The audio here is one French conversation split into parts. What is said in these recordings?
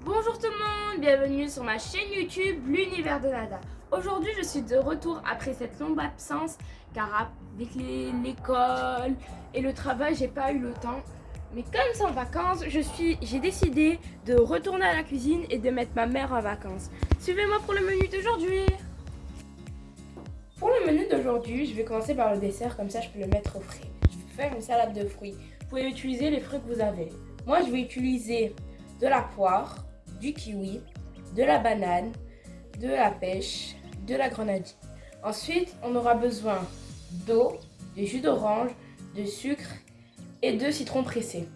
Bonjour tout le monde, bienvenue sur ma chaîne YouTube L'Univers de Nada. Aujourd'hui je suis de retour après cette longue absence car avec l'école et le travail j'ai pas eu le temps. Mais comme c'est en vacances, j'ai décidé de retourner à la cuisine et de mettre ma mère en vacances. Suivez-moi pour le menu d'aujourd'hui. Pour le menu d'aujourd'hui, je vais commencer par le dessert, comme ça je peux le mettre au frais. Je vais faire une salade de fruits. Vous pouvez utiliser les fruits que vous avez. Moi je vais utiliser de la poire, du kiwi, de la banane, de la pêche, de la grenadine. Ensuite, on aura besoin d'eau, de jus d'orange, de sucre et de citron pressé.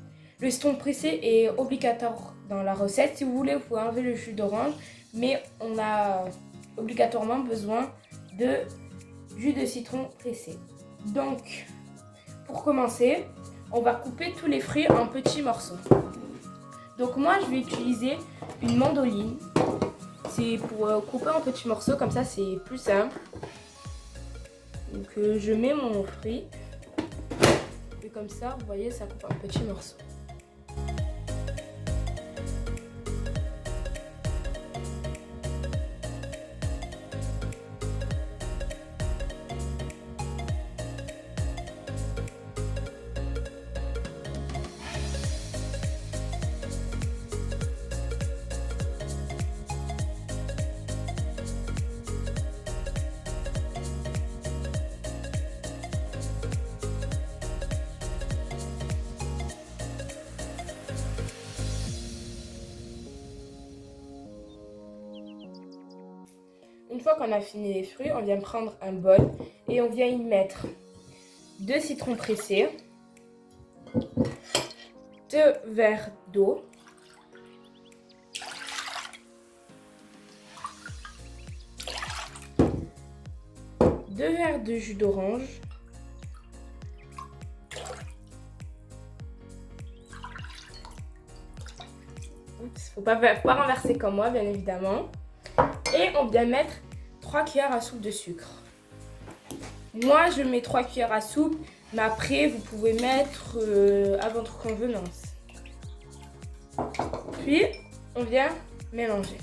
Le citron pressé est obligatoire dans la recette. Si vous voulez, vous pouvez enlever le jus d'orange, mais on a obligatoirement besoin de jus de citron pressé. Donc, pour commencer, on va couper tous les fruits en petits morceaux. Donc moi, je vais utiliser une mandoline. C'est pour couper en petits morceaux, comme ça c'est plus simple. Donc je mets mon fruit. Et comme ça, vous voyez, ça coupe en petits morceaux. Une fois qu'on a fini les fruits, on vient prendre un bol et on vient y mettre 2 citrons pressés, 2 verres d'eau, deux verres de jus d'orange, faut pas renverser comme moi, bien évidemment. Et on vient mettre 3 cuillères à soupe de sucre. Moi, je mets 3 cuillères à soupe, mais après, vous pouvez mettre à votre convenance. Puis, on vient mélanger.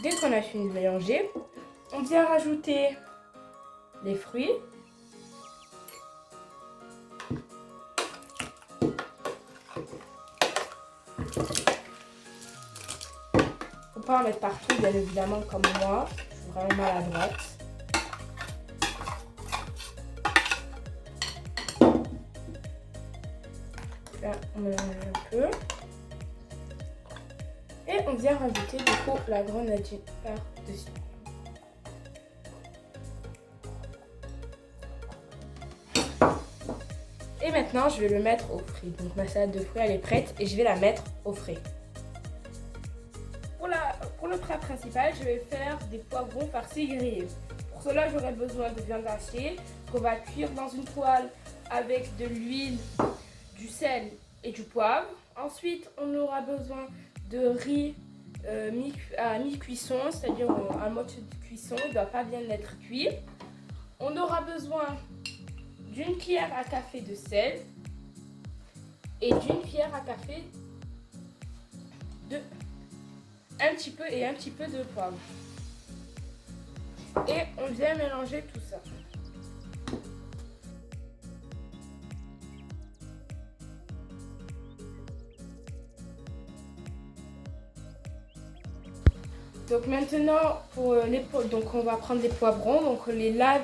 Dès qu'on a fini de mélanger, on vient rajouter les fruits. Faut pas en mettre partout, bien évidemment, comme moi. Je suis vraiment maladroite. Là, on mélange un peu. Et on vient rajouter du coup la grenadine par-dessus. Et maintenant, je vais le mettre au frais. Donc ma salade de fruits, elle est prête et je vais la mettre au frais. Pour le plat principal, je vais faire des poivrons farcis grillés. Pour cela, j'aurai besoin de viande hachée qu'on va cuire dans une poêle avec de l'huile, du sel et du poivre. Ensuite, on aura besoin de riz à mi-cuisson, c'est-à-dire à moitié de cuisson, il ne doit pas bien être cuit. On aura besoin d'une cuillère à café de sel et d'une cuillère à café de un petit peu de poivre. Et on vient mélanger tout ça. Donc maintenant, donc on va prendre des poivrons, donc on les lave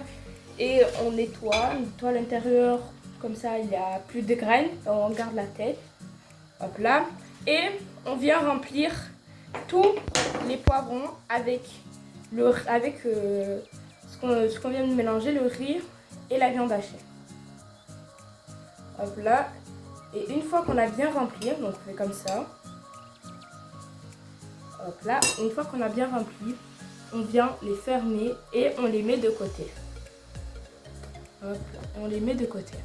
et on nettoie l'intérieur, comme ça il n'y a plus de graines, on garde la tête, hop là. Et on vient remplir tous les poivrons avec ce qu'on vient de mélanger, le riz et la viande hachée. Hop là. Et une fois qu'on a bien rempli, donc on fait comme ça. Hop là, une fois qu'on a bien rempli, on vient les fermer et on les met de côté. Hop là, on les met de côté.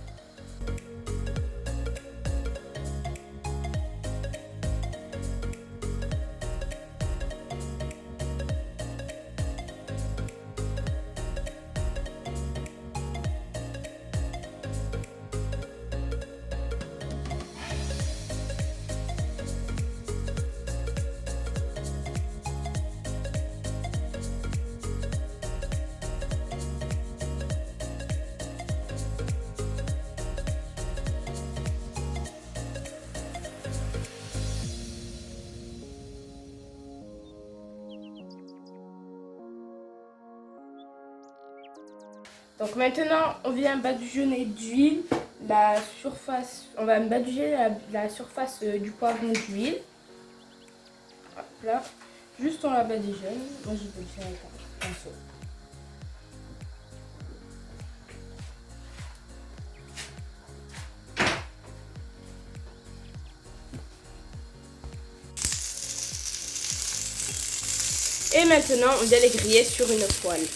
Donc maintenant, on vient badigeonner d'huile la surface. On va badigeonner la surface du poivron d'huile. Hop là. Juste on la badigeonne. Moi je vais le faire avec un pinceau. Et maintenant, on vient les griller sur une poêle.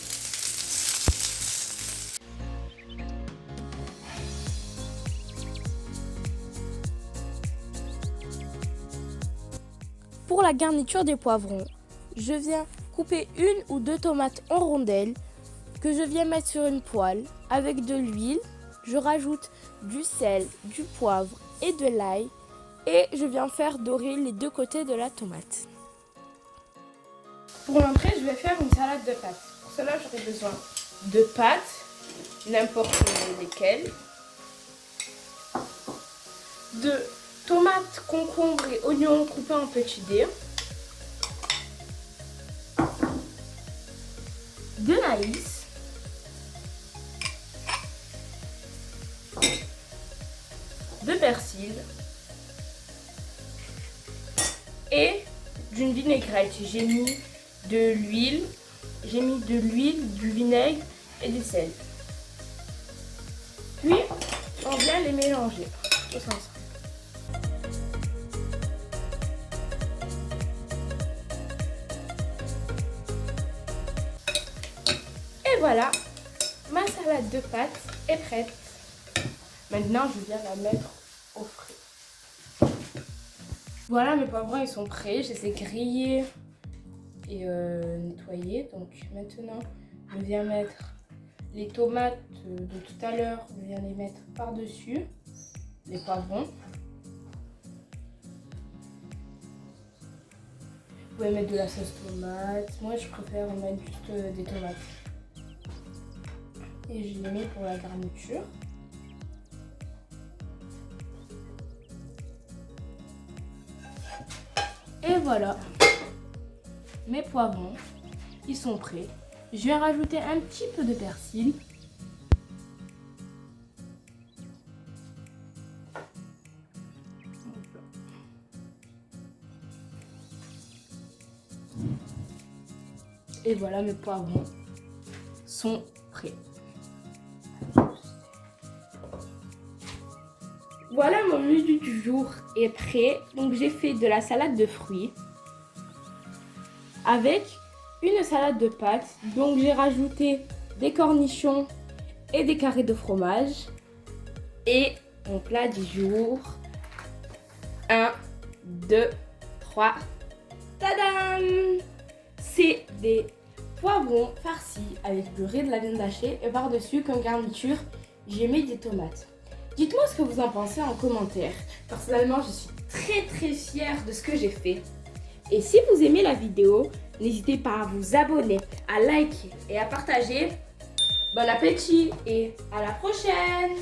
Pour la garniture des poivrons, je viens couper 1 ou 2 tomates en rondelles que je viens mettre sur une poêle avec de l'huile. Je rajoute du sel, du poivre et de l'ail et je viens faire dorer les 2 côtés de la tomate. Pour l'entrée, je vais faire une salade de pâtes. Pour cela, j'aurai besoin de pâtes, n'importe lesquelles, de tomates, concombres et oignons coupés en petits dés, de l'ail, de persil et d'une vinaigrette. J'ai mis de l'huile, du vinaigre et du sel. Puis, on vient les mélanger tous ensemble. Et voilà, ma salade de pâtes est prête. Maintenant, je viens la mettre au frais. Voilà, mes poivrons, ils sont prêts. Je les ai grillés et nettoyés. Donc maintenant, je viens mettre les tomates de tout à l'heure. Je viens les mettre par-dessus les poivrons. Vous pouvez mettre de la sauce tomate. Moi, je préfère mettre juste des tomates. Et je les mets pour la garniture. Et voilà, mes poivrons, ils sont prêts. Je vais rajouter un petit peu de persil. Et voilà, mes poivrons sont prêts. Voilà, mon menu du jour est prêt. Donc j'ai fait de la salade de fruits avec une salade de pâtes. Donc j'ai rajouté des cornichons et des carrés de fromage. Et mon plat du jour. 1, 2, 3. Tadam! C'est des poivrons farcis avec du riz, de la viande hachée. Et par-dessus, comme garniture, j'ai mis des tomates. Dites-moi ce que vous en pensez en commentaire. Personnellement, je suis très fière de ce que j'ai fait. Et si vous aimez la vidéo, n'hésitez pas à vous abonner, à liker et à partager. Bon appétit et à la prochaine!